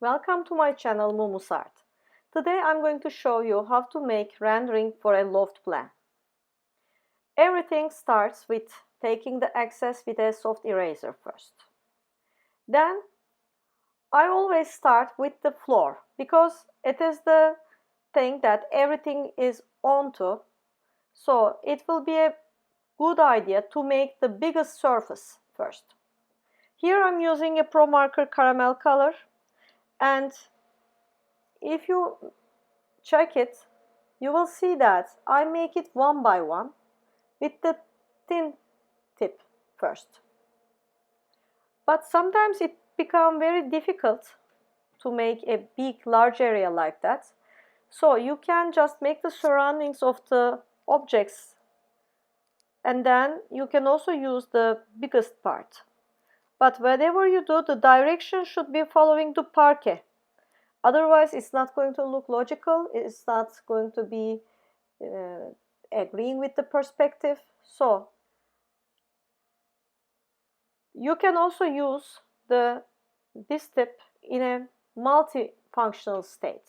Welcome to my channel Mumu's Art. Today I'm going to show you how to make rendering for a loft plan. Everything starts with taking the excess with a soft eraser first. Then I always start with the floor because it is the thing that everything is onto. So it will be a good idea to make the biggest surface first. Here I'm using a Pro Marker caramel color, and if you check it, you will see that I make it one by one with the thin tip first. But sometimes it becomes very difficult to make a big, large area like that. So you can just make the surroundings of the objects, and then you can also use the biggest part. But whatever you do, the direction should be following the parquet. Otherwise, it's not going to look logical. It's not going to be agreeing with the perspective. So you can also use this tip in a multifunctional state.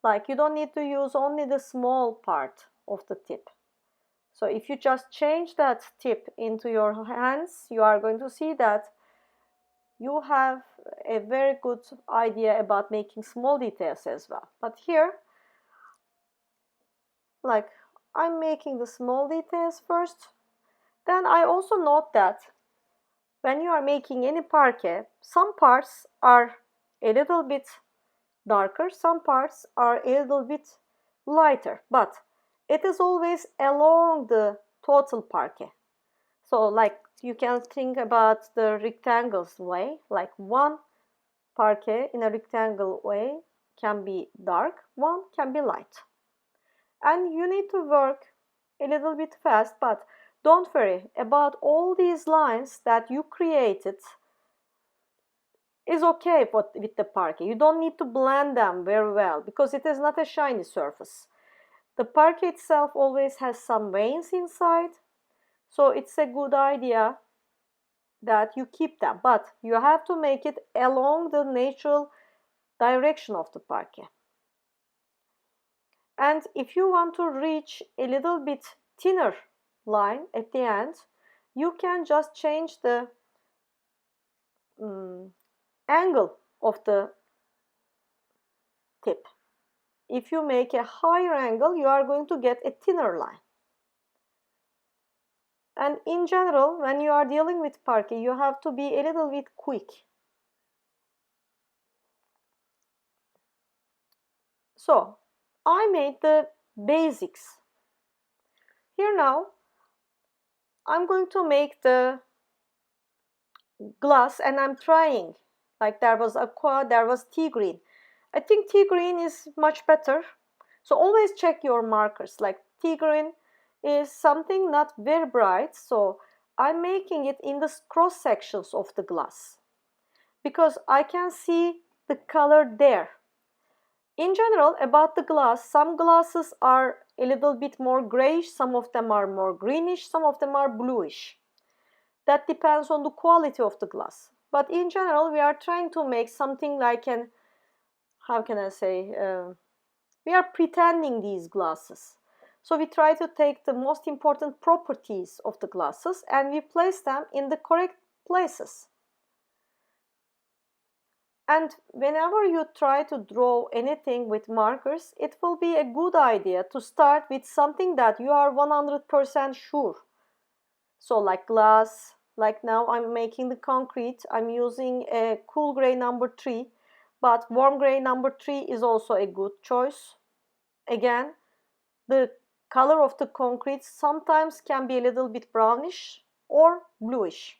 Like, you don't need to use only the small part of the tip. So if you just change that tip into your hands, you are going to see that you have a very good idea about making small details as well. But here, like, I'm making the small details first. Then I also note that when you are making any parquet, some parts are a little bit darker, some parts are a little bit lighter, but it is always along the total parquet. So like, you can think about the rectangles way, like one parquet in a rectangle way can be dark, one can be light. And you need to work a little bit fast, but don't worry about all these lines that you created is okay with the parquet. You don't need to blend them very well because it is not a shiny surface. The parquet itself always has some veins inside, so it's a good idea that you keep them, but you have to make it along the natural direction of the parquet. And if you want to reach a little bit thinner line at the end, you can just change the angle of the tip. If you make a higher angle, you are going to get a thinner line. And in general, when you are dealing with parquet, you have to be a little bit quick. So I made the basics. Here now, I'm going to make the glass, and I'm trying. Like, there was aqua, there was tea green. I think tea green is much better. So always check your markers. Like, tea green is something not very bright, so I'm making it in the cross sections of the glass because I can see the color there. In general, about the glass, some glasses are a little bit more grayish, some of them are more greenish, some of them are bluish. That depends on the quality of the glass. But in general, we are trying to make something like an, how can I say, we are pretending these glasses. So we try to take the most important properties of the glasses and we place them in the correct places. And whenever you try to draw anything with markers, it will be a good idea to start with something that you are 100% sure. So like glass, like now I'm making the concrete, I'm using a cool gray number 3, but warm gray number 3 is also a good choice. Again, the color of the concrete sometimes can be a little bit brownish or bluish.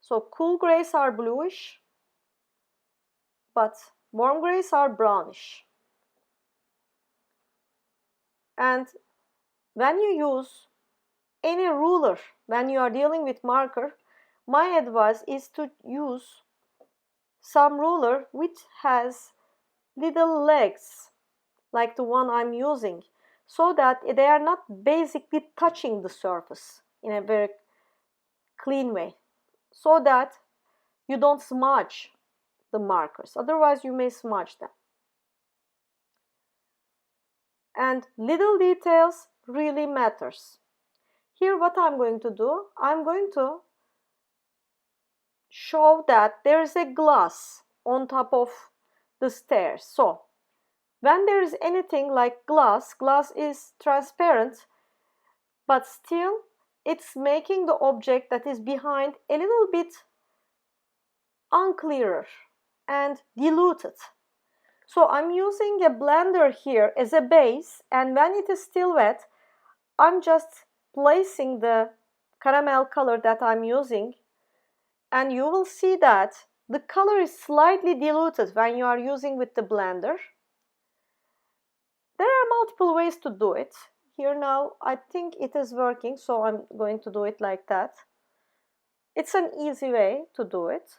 So cool grays are bluish, but warm grays are brownish. And when you use any ruler, when you are dealing with marker, my advice is to use some ruler which has little legs, like the one I'm using, so that they are not basically touching the surface in a very clean way, so that you don't smudge the markers, otherwise you may smudge them. And little details really matters. Here what I'm going to do, I'm going to show that there is a glass on top of the stairs. So when there is anything like glass is transparent, but still it's making the object that is behind a little bit unclearer and diluted. So I'm using a blender here as a base, and when it is still wet, I'm just placing the caramel color that I'm using, and you will see that the color is slightly diluted when you are using with the blender. There are multiple ways to do it. Here now I think it is working, so I'm going to do it like that. It's an easy way to do it.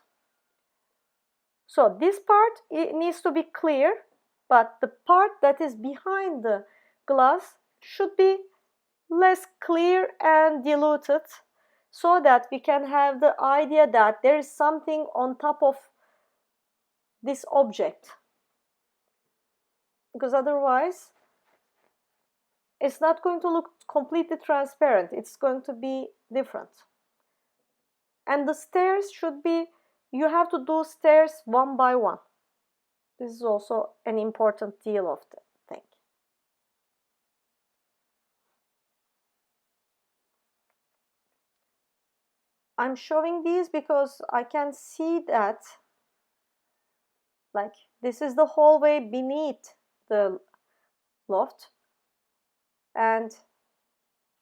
So this part, it needs to be clear, but the part that is behind the glass should be less clear and diluted, so that we can have the idea that there is something on top of this object, because otherwise it's not going to look completely transparent, it's going to be different. And the stairs should be, you have to do stairs one by one. This is also an important deal of the thing. I'm showing these because I can see that, like, this is the hallway beneath the loft, and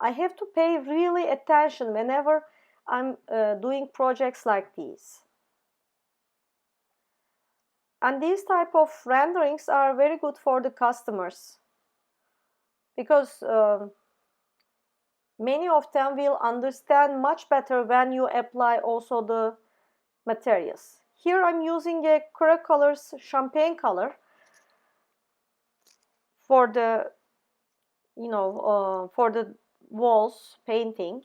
I have to pay really attention whenever I'm doing projects like these. And these type of renderings are very good for the customers, because many of them will understand much better when you apply also the materials. Here I'm using a Cura Colors champagne color for the, for the walls painting.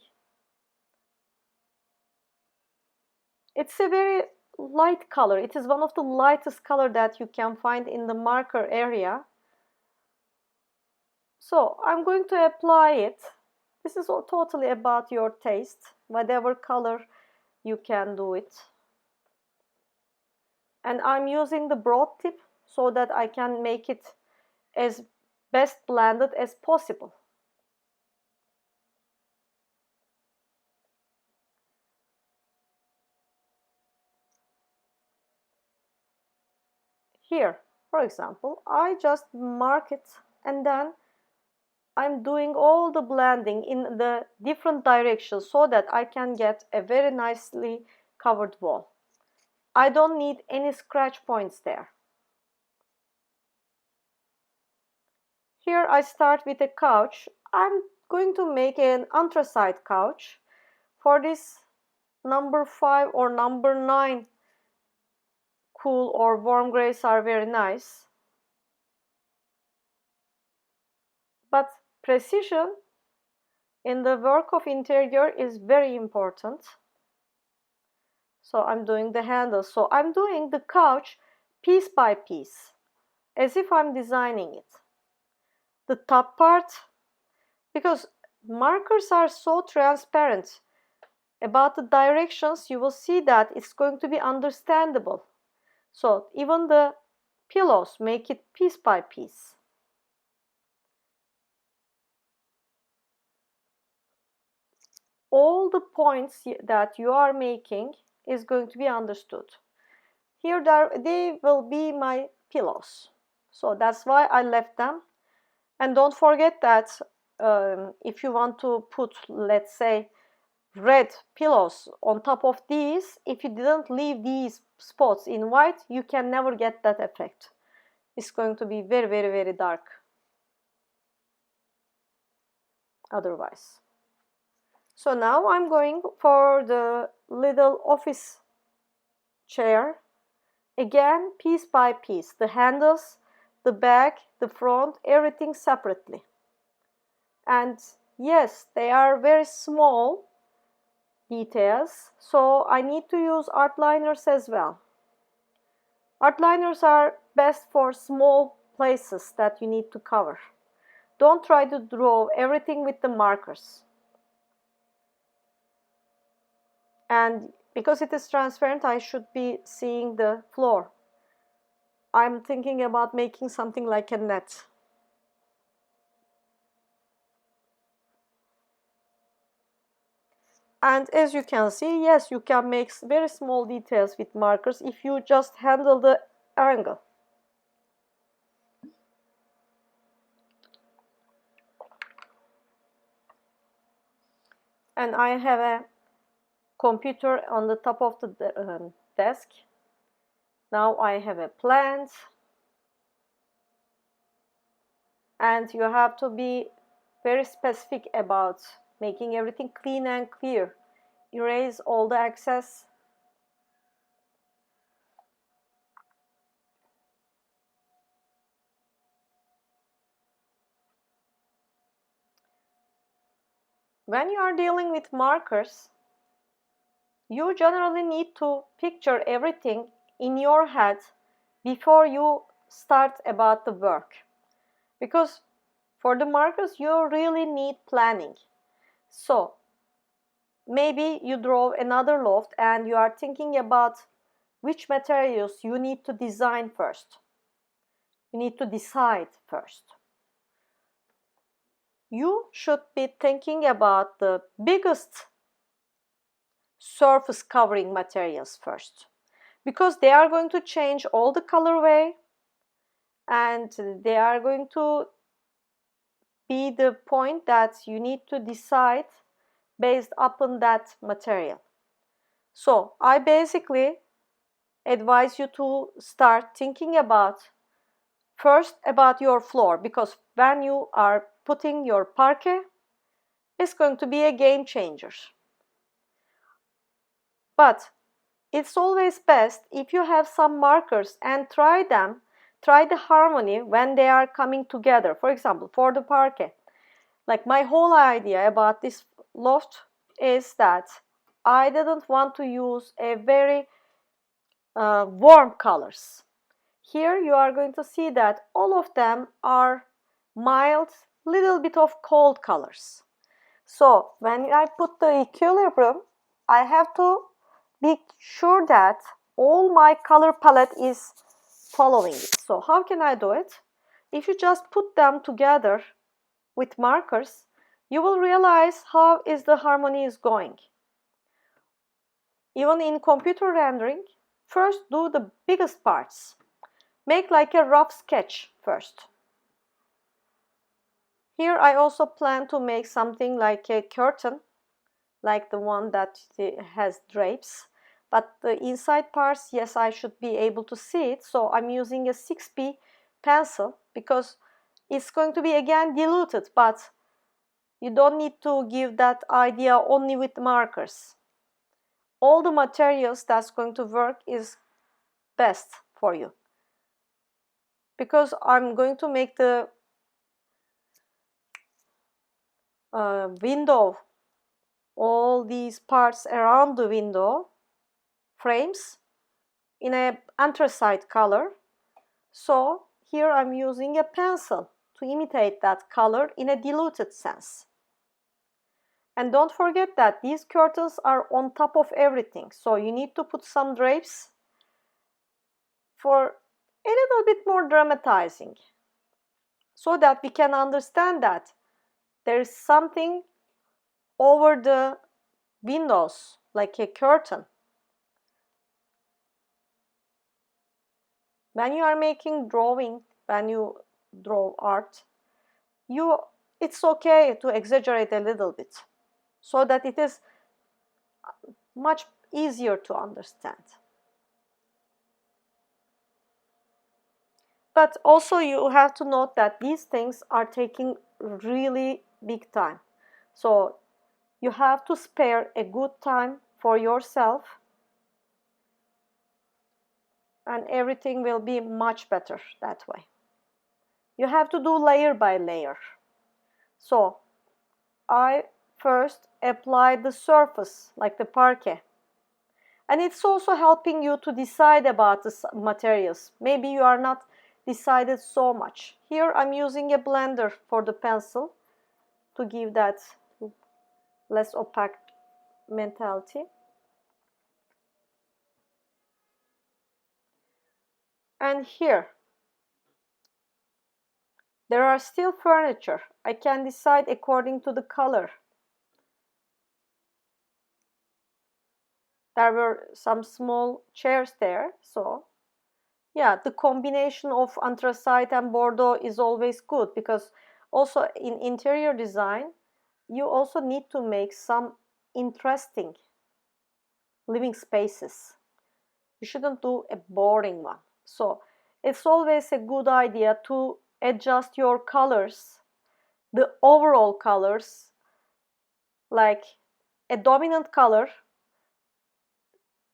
It's a very light color. It is one of the lightest color that you can find in the marker area. So I'm going to apply it. This is totally about your taste. Whatever color you can do it. And I'm using the broad tip so that I can make it as best blended as possible. Here, for example, I just mark it, and then I'm doing all the blending in the different directions so that I can get a very nicely covered wall. I don't need any scratch points there. Here I start with a couch. I'm going to make an anthracite couch. For this, number 5 or number 9 cool or warm grays are very nice. But precision in the work of interior is very important. So I'm doing the handles. So I'm doing the couch piece by piece, as if I'm designing it. The top part, because markers are so transparent about the directions, you will see that it's going to be understandable. So even the pillows, make it piece by piece. All the points that you are making is going to be understood. Here they will be my pillows. So that's why I left them. And don't forget that if you want to put, let's say, red pillows on top of these, if you didn't leave these spots in white, you can never get that effect. It's going to be very, very, very dark otherwise. So now I'm going for the little office chair. Again, piece by piece, the handles, the back, the front, everything separately. And yes, they are very small details, so I need to use art liners as well. Outliners are best for small places that you need to cover. Don't try to draw everything with the markers. And because it is transparent, I should be seeing the floor. I'm thinking about making something like a net. And as you can see, yes, you can make very small details with markers if you just handle the angle. And I have a computer on the top of the desk. Now I have a plant. And you have to be very specific about making everything clean and clear. Erase all the excess. When you are dealing with markers, you generally need to picture everything in your head before you start about the work. Because for the markers, you really need planning. So maybe you draw another loft and you are thinking about which materials you need to design first. You need to decide first. You should be thinking about the biggest surface covering materials first, because they are going to change all the colorway and they are going to be the point that you need to decide based upon that material. So I basically advise you to start thinking about first about your floor, because when you are putting your parquet, it's going to be a game changer. But it's always best if you have some markers and try the harmony when they are coming together. For example, for the parquet, like my whole idea about this loft is that I didn't want to use a very warm colors. Here you are going to see that all of them are mild, little bit of cold colors. So when I put the equilibrium, I have to be sure that all my color palette is following it. So how can I do it? If you just put them together with markers, you will realize how is the harmony is going. Even in computer rendering, first do the biggest parts. Make like a rough sketch first. Here I also plan to make something like a curtain, like the one that has drapes. But the inside parts, yes, I should be able to see it. So I'm using a 6B pencil because it's going to be again diluted, but you don't need to give that idea only with markers. All the materials that's going to work is best for you. Because I'm going to make the window, all these parts around the window frames in a anthracite color. So here I'm using a pencil to imitate that color in a diluted sense. And don't forget that these curtains are on top of everything. So you need to put some drapes for a little bit more dramatizing, so that we can understand that there is something over the windows like a curtain. When you are making drawing, when you draw art, it's okay to exaggerate a little bit so that it is much easier to understand. But also you have to note that these things are taking really big time. So you have to spare a good time for yourself and everything will be much better that way. You have to do layer by layer. So I first apply the surface like the parquet, And it's also helping you to decide about the materials. Maybe you are not decided so much. Here I'm using a blender for the pencil to give that less opaque mentality. And here, there are still furniture. I can decide according to the color. There were some small chairs there, so yeah, the combination of anthracite and bordeaux is always good, because also in interior design, you also need to make some interesting living spaces. You shouldn't do a boring one. So it's always a good idea to adjust your colors, the overall colors, like a dominant color,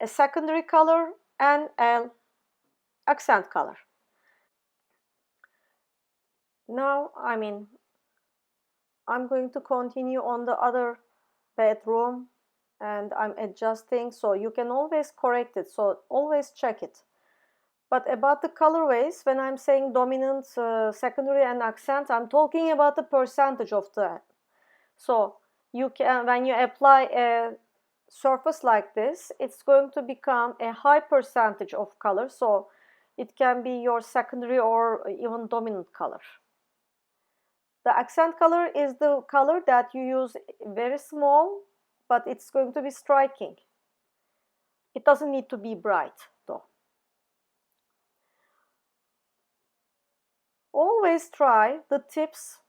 a secondary color, and an accent color. Now, I'm going to continue on the other bedroom, and I'm adjusting, so you can always correct it, so always check it. But about the colorways, when I'm saying dominant, secondary, and accent, I'm talking about the percentage of that. So you can, when you apply a surface like this, it's going to become a high percentage of color, so it can be your secondary or even dominant color. The accent color is the color that you use very small, but it's going to be striking. It doesn't need to be bright though. Always try the tips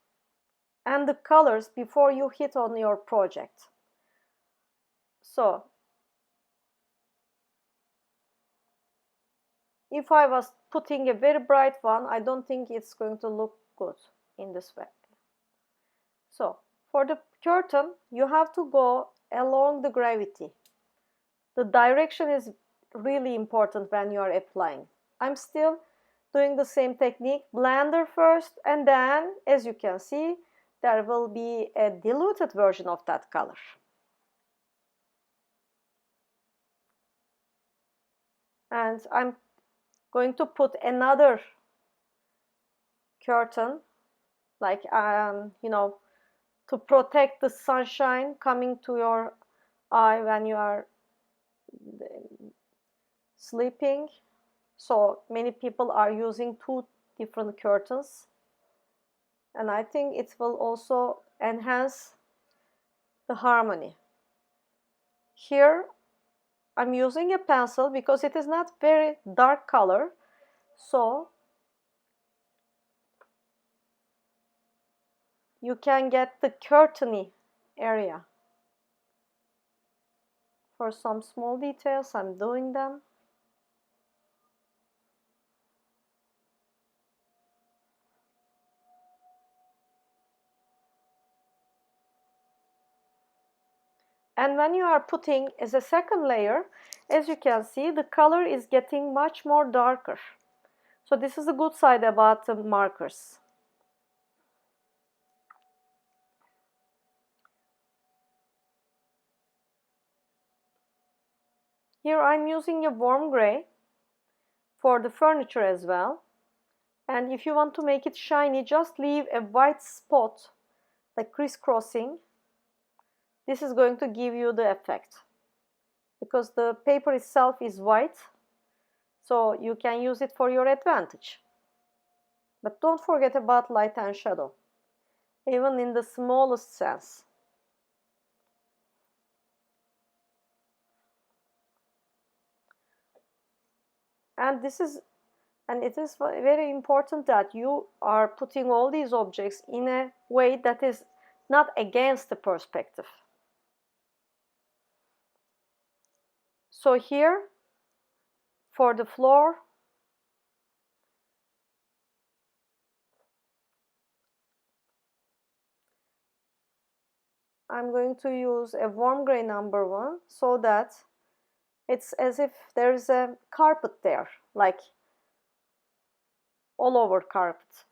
and the colors before you hit on your project. So if I was putting a very bright one, I don't think it's going to look good in this way. So for the curtain, you have to go along the gravity. The direction is really important when you are applying. I'm still doing the same technique, blender first, and then, as you can see, there will be a diluted version of that color. And I'm going to put another curtain, like, to protect the sunshine coming to your eye when you are sleeping. So many people are using two different curtains, and I think it will also enhance the harmony. Here I'm using a pencil because it is not very dark color, so you can get the curtainy area. For some small details, I'm doing them. And when you are putting as a second layer, as you can see, the color is getting much more darker. So this is a good side about the markers. Here I'm using a warm gray for the furniture as well. And if you want to make it shiny, just leave a white spot, like crisscrossing. This is going to give you the effect, because the paper itself is white, so you can use it for your advantage. But don't forget about light and shadow, even in the smallest sense. And it is very important that you are putting all these objects in a way that is not against the perspective. So here, for the floor, I'm going to use a warm gray number 1, so that it's as if there's a carpet there, like all over carpet.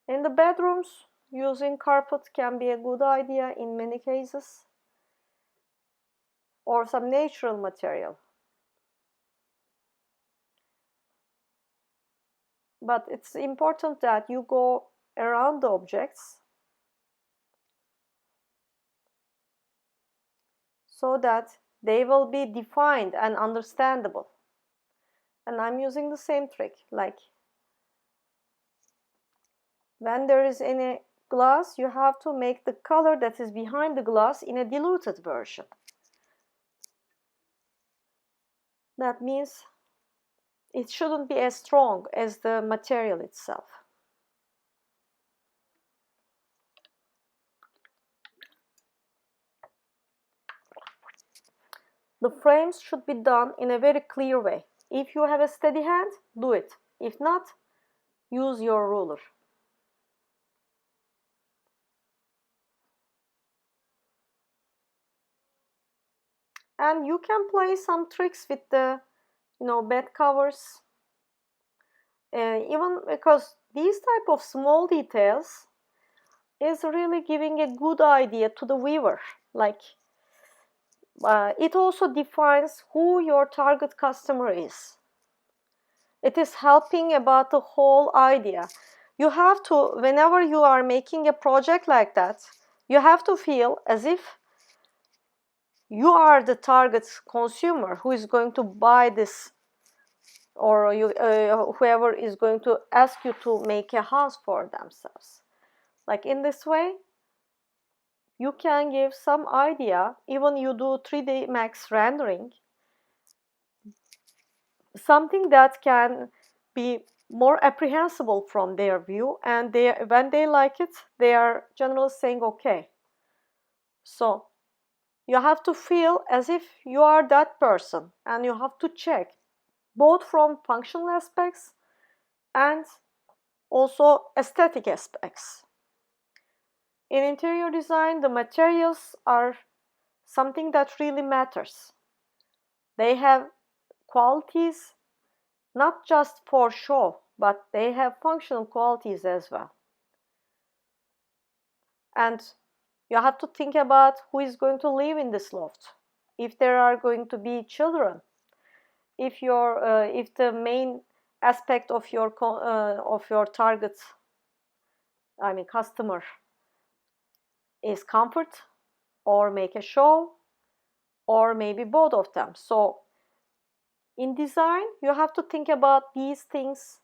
In the bedrooms, using carpet can be a good idea in many cases, or some natural material. But it's important that you go around the objects so that they will be defined and understandable. And I'm using the same trick, like when there is any glass, you have to make the color that is behind the glass in a diluted version. That means it shouldn't be as strong as the material itself. The frames should be done in a very clear way. If you have a steady hand, do it. If not, use your ruler. And you can play some tricks with the bed covers, even because these type of small details is really giving a good idea to the viewer. Like it also defines who your target customer is. It is helping about the whole idea. You have to, whenever you are making a project like that, you have to feel as if you are the target consumer who is going to buy this, or whoever is going to ask you to make a house for themselves. Like in this way, you can give some idea. Even you do 3D Max rendering, something that can be more apprehensible from their view, and when they like it, they are generally saying okay. So you have to feel as if you are that person, and you have to check both from functional aspects and also aesthetic aspects. In interior design, the materials are something that really matters. They have qualities not just for show, but they have functional qualities as well. And you have to think about who is going to live in this loft. If there are going to be children, if the main aspect of your target, I mean customer, is comfort or make a show, or maybe both of them. So in design, you have to think about these things.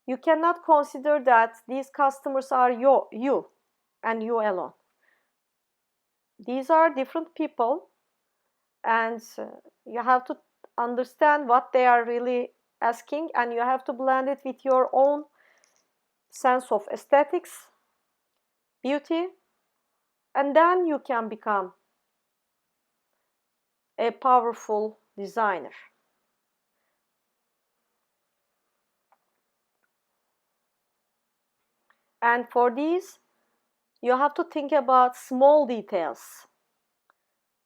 You cannot consider that these customers are you and you alone. These are different people, and you have to understand what they are really asking, and you have to blend it with your own sense of aesthetics, beauty, and then you can become a powerful designer. And for these, you have to think about small details,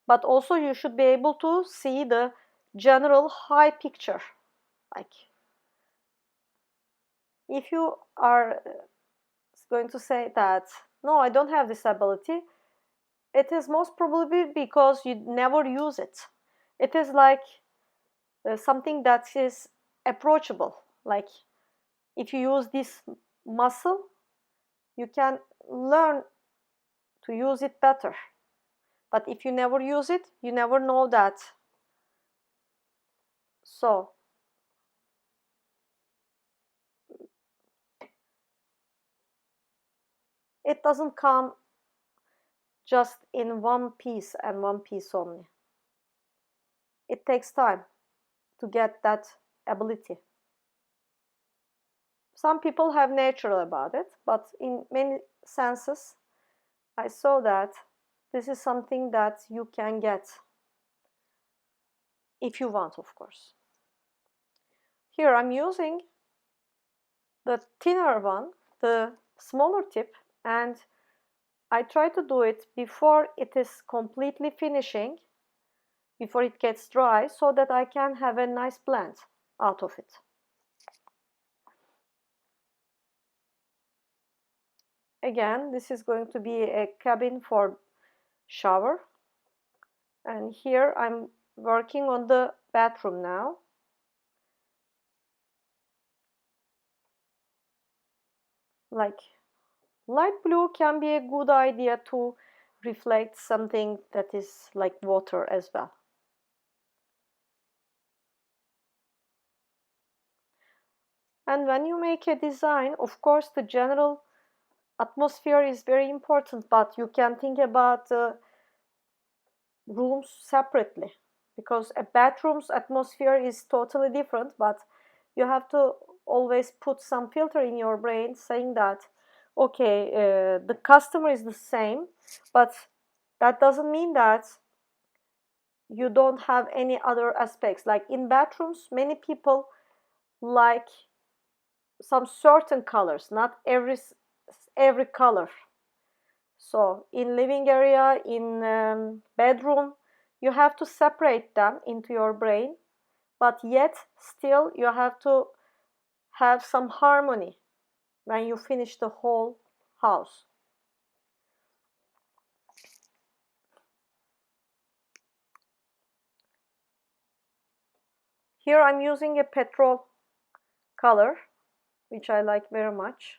but also you should be able to see the general high picture. Like if you are going to say that no, I don't have this ability, it is most probably because you never use it. It is like something that is approachable. Like if you use this muscle, you can learn to use it better. But if you never use it, you never know that. So it doesn't come just in one piece and one piece only. It takes time to get that ability. Some people have natural about it, but in many senses, I saw that this is something that you can get if you want, of course. Here I'm using the thinner one, the smaller tip, and I try to do it before it is completely finishing, before it gets dry, so that I can have a nice blend out of it. Again, this is going to be a cabin for shower. And here I'm working on the bathroom now. Like light blue can be a good idea to reflect something that is like water as well. And when you make a design, of course, the general atmosphere is very important, but you can think about the rooms separately, because a bathroom's atmosphere is totally different, but you have to always put some filter in your brain saying that, okay, the customer is the same, but that doesn't mean that you don't have any other aspects. Like in bathrooms, many people like some certain colors, not every color. So in living area, in bedroom, you have to separate them into your brain, but yet still you have to have some harmony when you finish the whole house. Here I'm using a petrol color, which I like very much.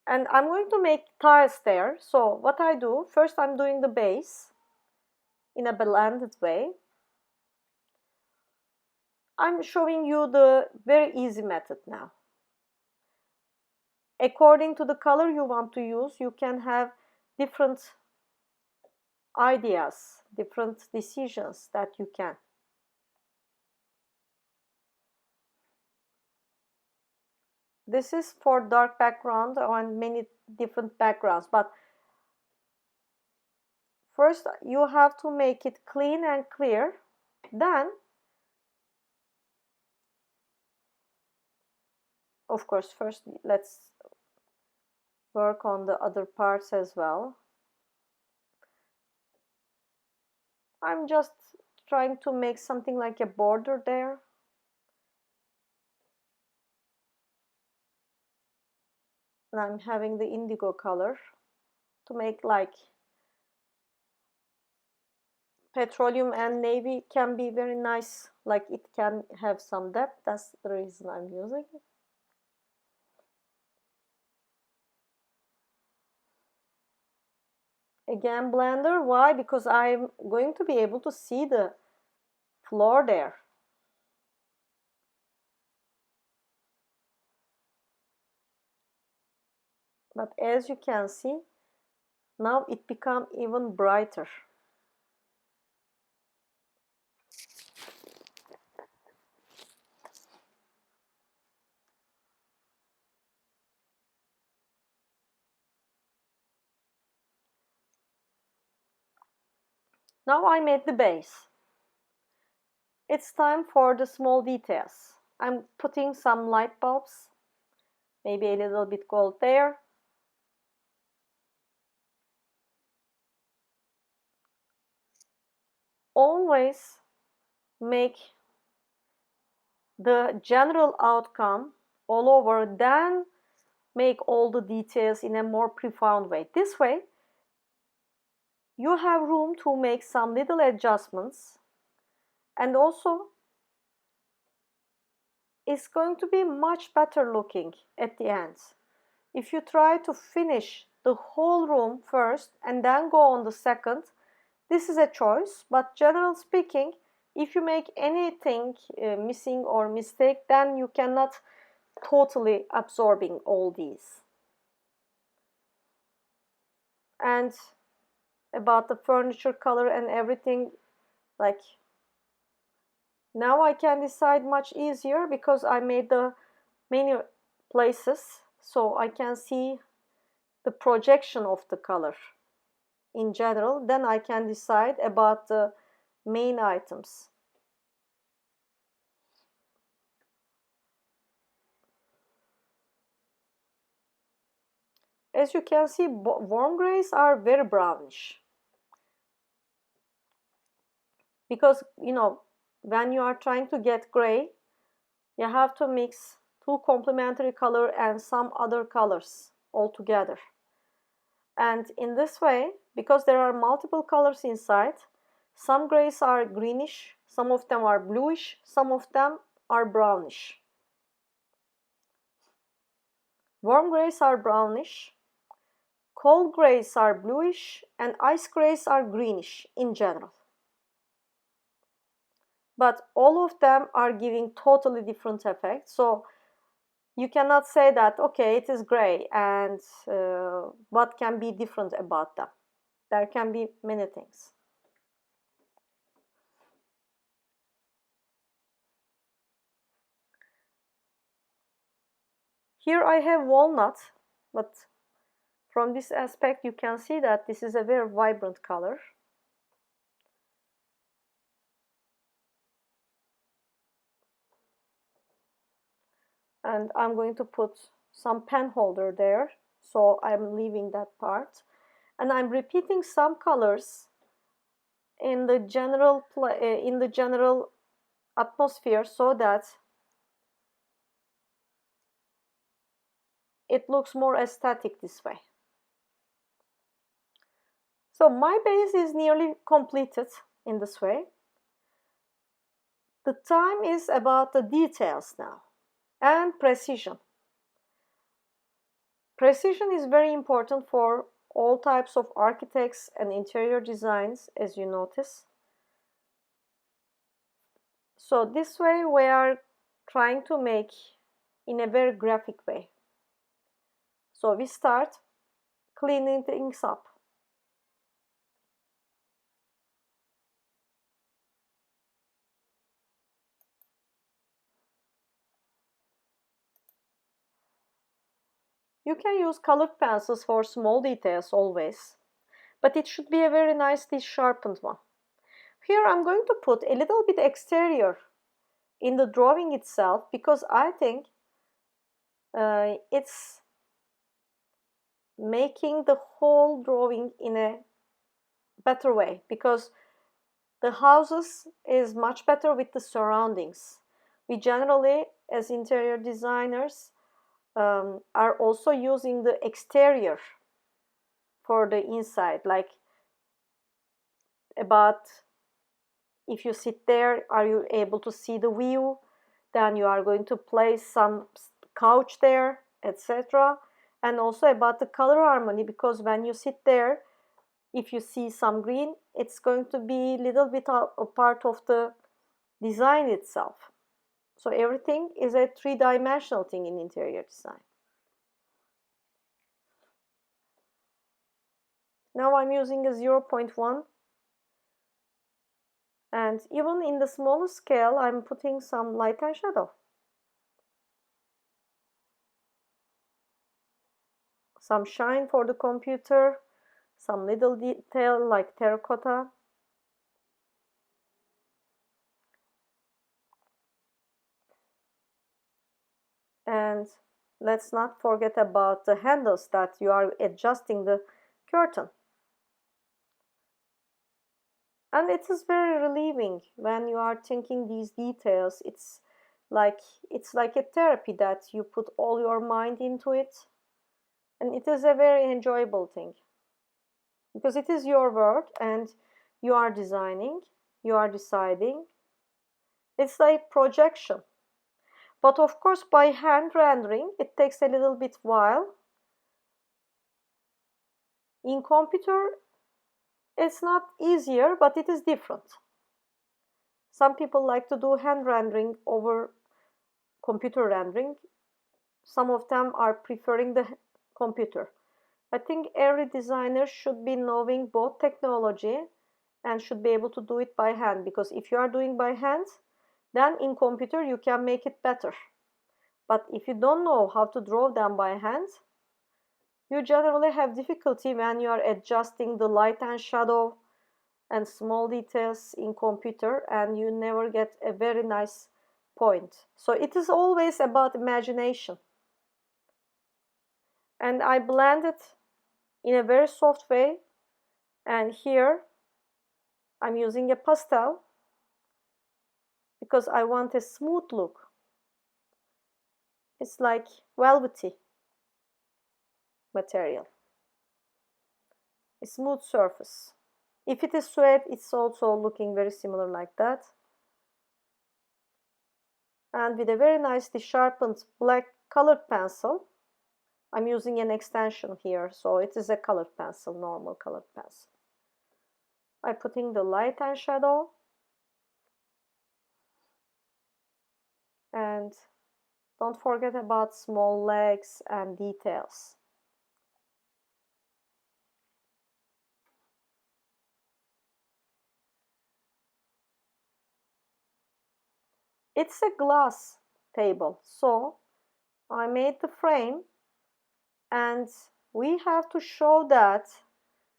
And I'm going to make tiles there. So what I do, first I'm doing the base in a blended way. I'm showing you the very easy method now. According to the color you want to use, you can have different ideas, different decisions that you can. This is for dark background and many different backgrounds, but first you have to make it clean and clear. Then, of course, first let's work on the other parts as well. I'm just trying to make something like a border there. And I'm having the indigo color to make like petroleum and navy can be very nice, like it can have some depth. That's the reason I'm using it. Again, blender. Why? Because I'm going to be able to see the floor there. But as you can see, now it becomes even brighter. Now I made the base. It's time for the small details. I'm putting some light bulbs, maybe a little bit gold there. Always make the general outcome all over, then make all the details in a more profound way. This way, you have room to make some little adjustments, and also it's going to be much better looking at the end. If you try to finish the whole room first and then go on the second, this is a choice, but generally speaking, if you make anything missing or mistake, then you cannot totally absorbing all these. And about the furniture color and everything, like now I can decide much easier because I made the many places, so I can see the projection of the color in general. Then I can decide about the main items. As you can see, warm grays are very brownish, because when you are trying to get gray, you have to mix two complementary color and some other colors all together. And in this way, because there are multiple colors inside, some grays are greenish, some of them are bluish, some of them are brownish. Warm grays are brownish, cold grays are bluish, and ice grays are greenish in general. But all of them are giving totally different effects. So you cannot say that, okay, it is gray, and what can be different about them? There can be many things. Here I have walnut, but from this aspect you can see that this is a very vibrant color. And I'm going to put some pen holder there, so I'm leaving that part. And I'm repeating some colors in the general atmosphere so that it looks more aesthetic this way. So my base is nearly completed in this way. The time is about the details now and precision. Precision is very important for all types of architects and interior designs, as you notice. So this way we are trying to make in a very graphic way. So we start cleaning things up. You can use colored pencils for small details always, but it should be a very nicely sharpened one. Here I'm going to put a little bit exterior in the drawing itself because I think it's making the whole drawing in a better way, because the houses is much better with the surroundings. We generally, as interior designers, are also using the exterior for the inside, like about if you sit there, are you able to see the view? Then you are going to place some couch there, etc. And also about the color harmony, because when you sit there, if you see some green, it's going to be a little bit a part of the design itself. So everything is a three-dimensional thing in interior design. Now I'm using a 0.1, and even in the smallest scale I'm putting some light and shadow. Some shine for the computer, some little detail like terracotta. And let's not forget about the handles that you are adjusting the curtain. And it is very relieving when you are thinking these details. It's like a therapy that you put all your mind into it. And it is a very enjoyable thing, because it is your work and you are designing, you are deciding. It's like projection. But of course, by hand rendering, it takes a little bit while. In computer, it's not easier, but it is different. Some people like to do hand rendering over computer rendering. Some of them are preferring the computer. I think every designer should be knowing both technology and should be able to do it by hand, because if you are doing by hand, then in computer you can make it better. But if you don't know how to draw them by hand, you generally have difficulty when you are adjusting the light and shadow and small details in computer, and you never get a very nice point. So it is always about imagination. And I blend it in a very soft way, and here I'm using a pastel because I want a smooth look. It's like velvety material. A smooth surface. If it is suede, it's also looking very similar like that. And with a very nicely sharpened black colored pencil, I'm using an extension here, so it is a colored pencil, normal colored pencil. I'm putting the light and shadow, and don't forget about small legs and details. It's a glass table, so I made the frame, and we have to show that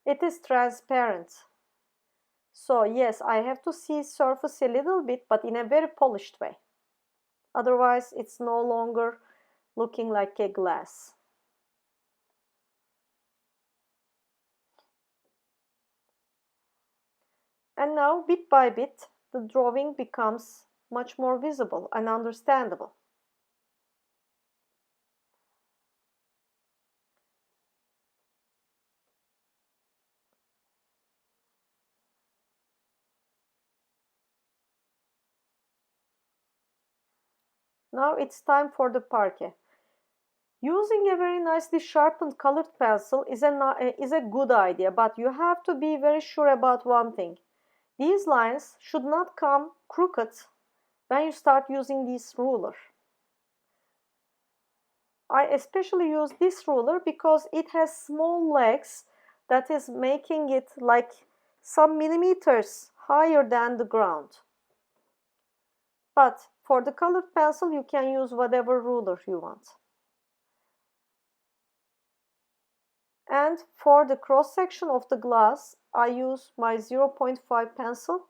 it is transparent. So yes, I have to see surface a little bit, but in a very polished way. Otherwise, it's no longer looking like a glass. And now, bit by bit, the drawing becomes much more visible and understandable. Now it's time for the parquet. Using a very nicely sharpened colored pencil is a good idea, but you have to be very sure about one thing. These lines should not come crooked when you start using this ruler. I especially use this ruler because it has small legs that is making it like some millimeters higher than the ground. But for the colored pencil, you can use whatever ruler you want. And for the cross section of the glass, I use my 0.5 pencil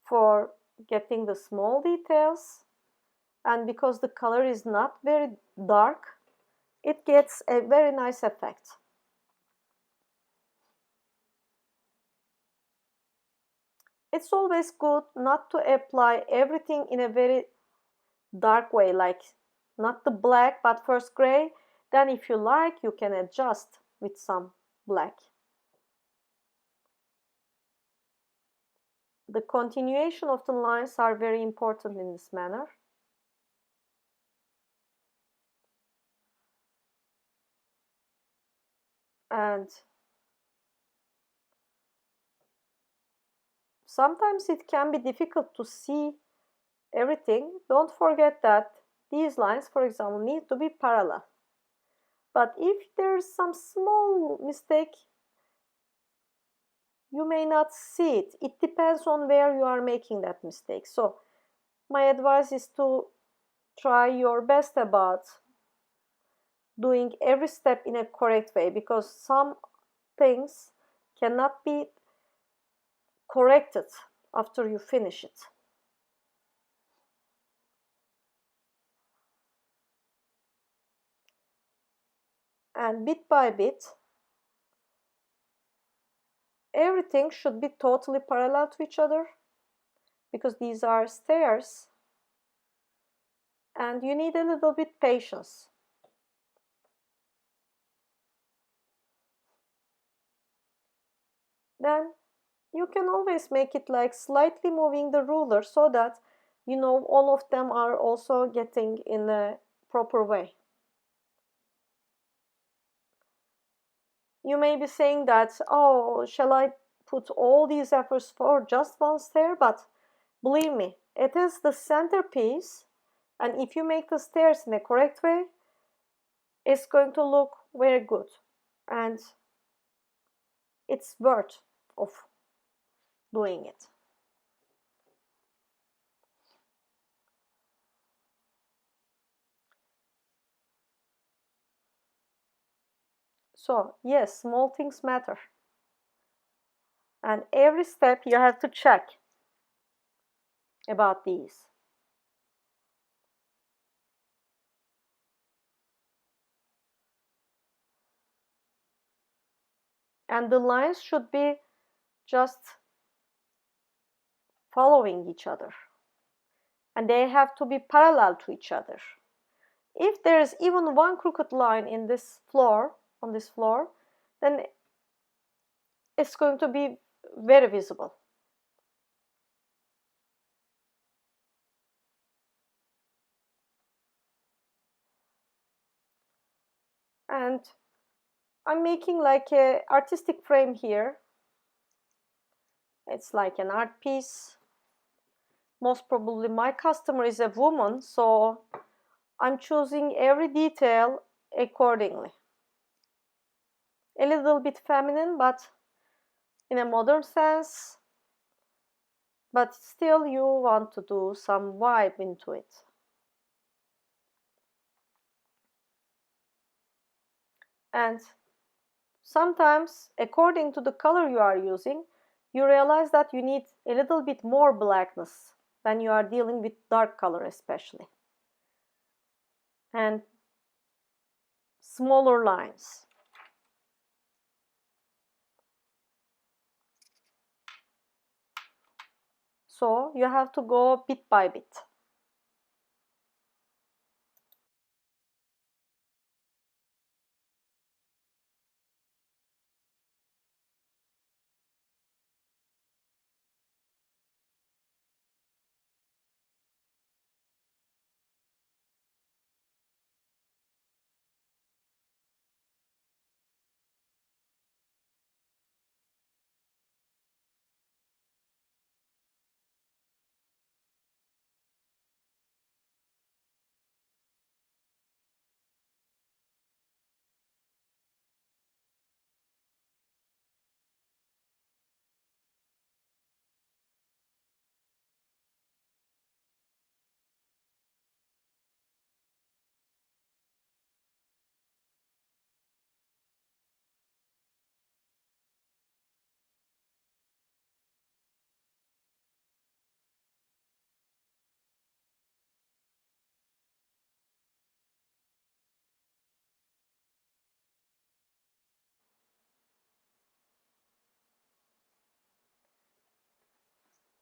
for getting the small details. And because the color is not very dark, it gets a very nice effect. It's always good not to apply everything in a very dark way, like not the black but first gray. Then if you like, you can adjust with some black. The continuation of the lines are very important in this manner. And sometimes it can be difficult to see everything. Don't forget that these lines, for example, need to be parallel. But if there's some small mistake, you may not see it. It depends on where you are making that mistake. So my advice is to try your best about doing every step in a correct way, because some things cannot be corrected after you finish it. And bit by bit, everything should be totally parallel to each other, because these are stairs and you need a little bit patience. Then you can always make it like slightly moving the ruler so that you know all of them are also getting in a proper way. You may be saying that, oh, shall I put all these efforts for just one stair? But believe me, it is the centerpiece, and if you make the stairs in a correct way, it's going to look very good, and it's worth of doing it. So yes, small things matter, and every step you have to check about these. And the lines should be just following each other. and they have to be parallel to each other. If there is even one crooked line in this floor, on this floor, then it's going to be very visible. And I'm making like a artistic frame here. It's like an art piece. Most probably my customer is a woman, so I'm choosing every detail accordingly. A little bit feminine, but in a modern sense, but still you want to do some vibe into it. And sometimes, according to the color you are using, you realize that you need a little bit more blackness when you are dealing with dark color especially. And smaller lines. So you have to go bit by bit.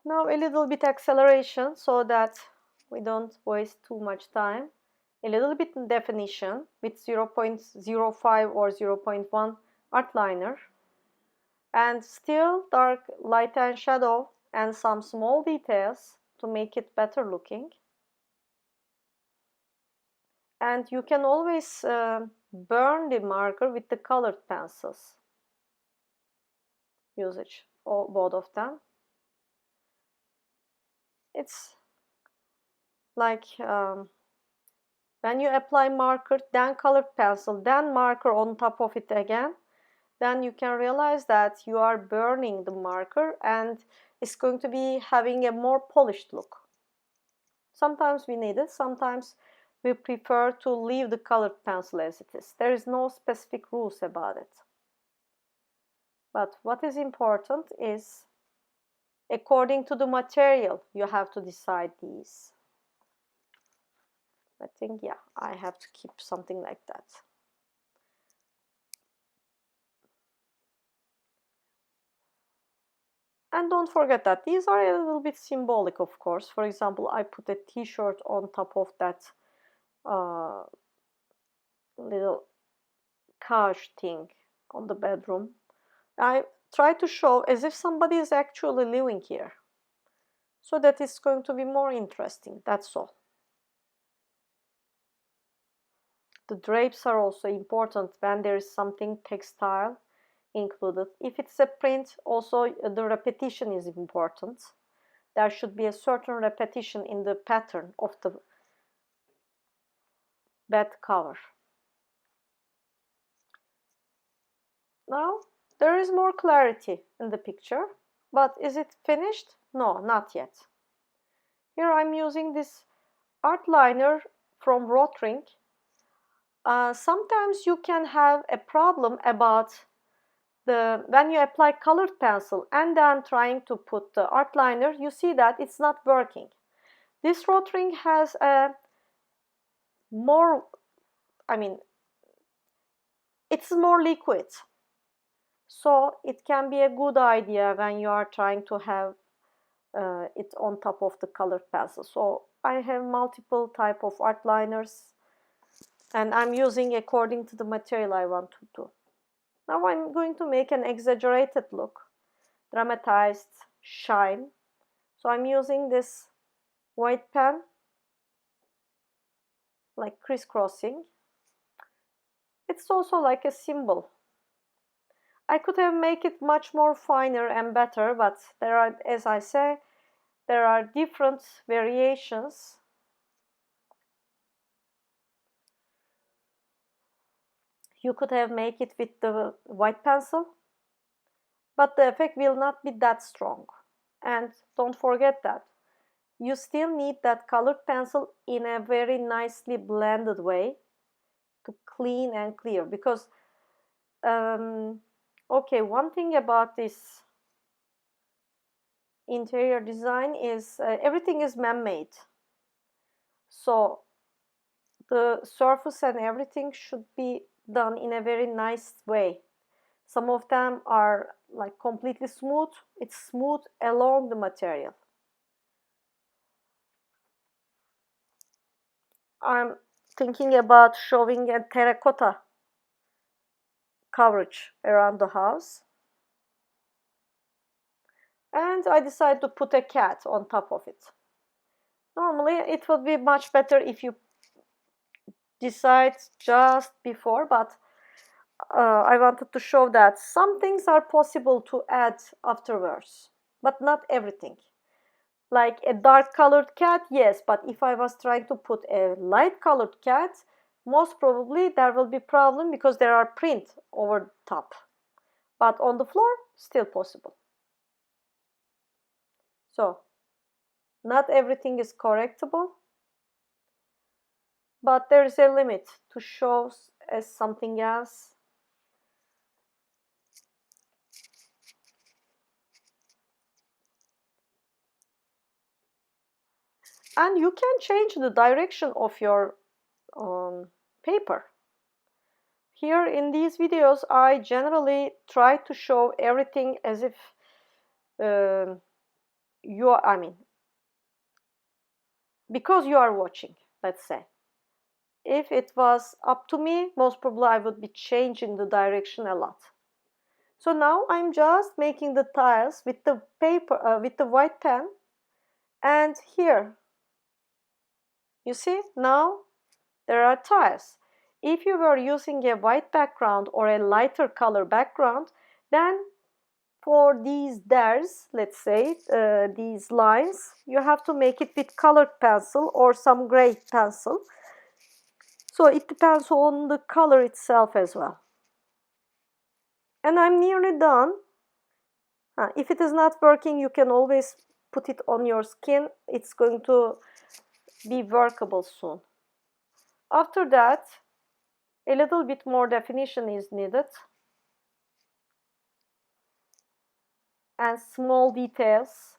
Now a little bit acceleration so that we don't waste too much time. A little bit in definition with 0.05 or 0.1 outliner. And still dark light and shadow and some small details to make it better looking. And you can always burn the marker with the colored pencils. Usage, both of them. It's like when you apply marker, then colored pencil, then marker on top of it again, then you can realize that you are burning the marker and it's going to be having a more polished look. Sometimes we need it, sometimes we prefer to leave the colored pencil as it is. There is no specific rules about it. But what is important is, according to the material, you have to decide these. I think, yeah, I have to keep something like that. And don't forget that these are a little bit symbolic, of course. For example, I put a t-shirt on top of that little couch thing on the bedroom. I try to show as if somebody is actually living here, so that it's going to be more interesting, that's all. The drapes are also important when there is something textile included. If it's a print, also the repetition is important. There should be a certain repetition in the pattern of the bed cover. Now there is more clarity in the picture, but is it finished? No, not yet. Here I'm using this art liner from Rotring. Sometimes you can have a problem about when you apply colored pencil and then trying to put the art liner, you see that it's not working. This Rotring has a more, it's more liquid. So it can be a good idea when you are trying to have it on top of the colored pencil. So I have multiple type of art liners, and I'm using according to the material I want to do. Now I'm going to make an exaggerated look, dramatized shine. So I'm using this white pen, like crisscrossing. It's also like a symbol. I could have made it much more finer and better, but there are, as I say, there are different variations. You could have made it with the white pencil, but the effect will not be that strong. And don't forget that you still need that colored pencil in a very nicely blended way to clean and clear, because okay, one thing about this interior design is everything is man-made, so the surface and everything should be done in a very nice way. Some of them are like completely smooth. It's smooth along the material. I'm thinking about showing a terracotta coverage around the house, and I decided to put a cat on top of it. Normally it would be much better if you decide just before, but I wanted to show that some things are possible to add afterwards, but not everything. Like a dark colored cat, yes, but if I was trying to put a light colored cat, most probably there will be problem because there are print over top. But on the floor, still possible. So, not everything is correctable, but there is a limit to show as something else. And you can change the direction of your paper. Here in these videos, I generally try to show everything as if because you are watching, let's say. If it was up to me, most probably I would be changing the direction a lot. So now I'm just making the tiles with the paper, with the white pen, and here, you see, now there are tiles. If you were using a white background or a lighter color background, then for these dares, let's say, these lines, you have to make it with colored pencil or some gray pencil. So it depends on the color itself as well. And I'm nearly done. If it is not working, you can always put it on your skin. It's going to be workable soon. After that, a little bit more definition is needed. And small details.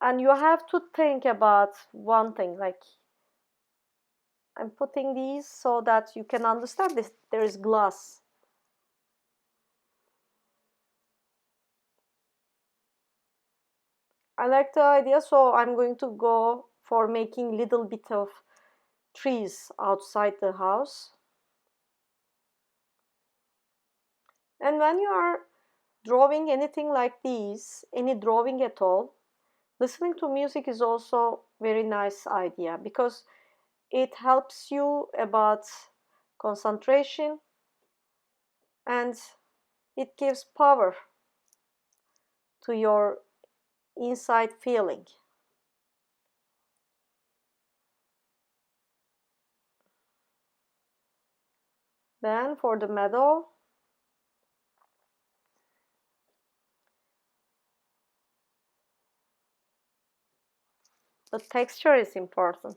And you have to think about one thing, like I'm putting these so that you can understand this. There is glass. I like the idea, so I'm going to go for making little bit of trees outside the house. And when you are drawing anything like these, any drawing at all, listening to music is also very nice idea because it helps you about concentration and it gives power to your inside feeling. Then for the meadow, the texture is important.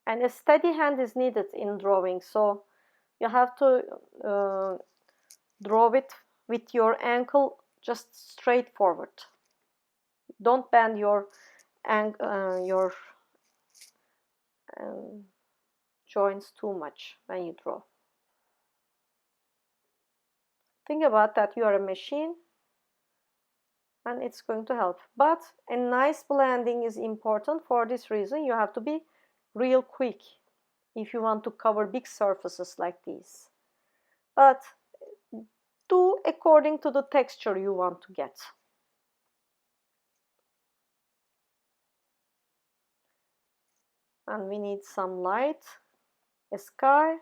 And a steady hand is needed in drawing, so you have to draw it with your ankle just straight forward. Don't bend your joints too much when you draw. Think about that. You are a machine. and it's going to help. But a nice blending is important. For this reason, you have to be real quick if you want to cover big surfaces like these. But do according to the texture you want to get. And we need some light, a sky.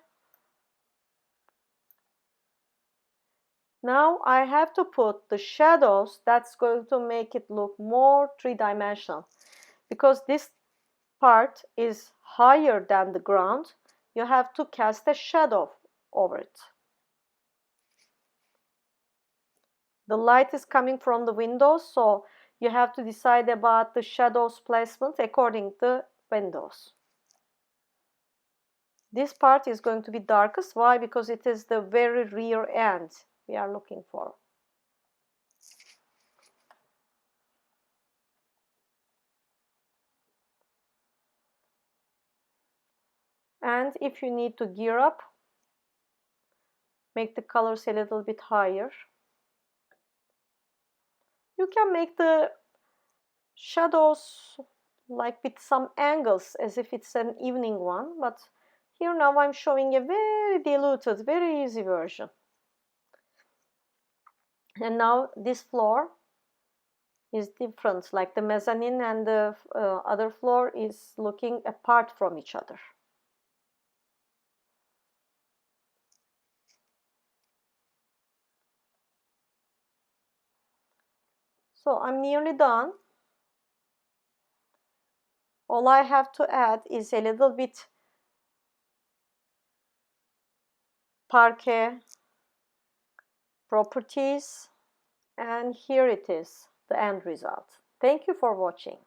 Now I have to put the shadows that's going to make it look more three-dimensional. Because this part is higher than the ground, you have to cast a shadow over it. The light is coming from the windows, so you have to decide about the shadows placement according to the windows. This part is going to be darkest. Why? Because it is the very rear end we are looking for. And if you need to gear up, make the colors a little bit higher. You can make the shadows like with some angles as if it's an evening one, but here now I'm showing a very diluted, very easy version. And now this floor is different, like the mezzanine and the other floor is looking apart from each other. So I'm nearly done. All I have to add is a little bit Parque properties, and here it is, the end result. Thank you for watching.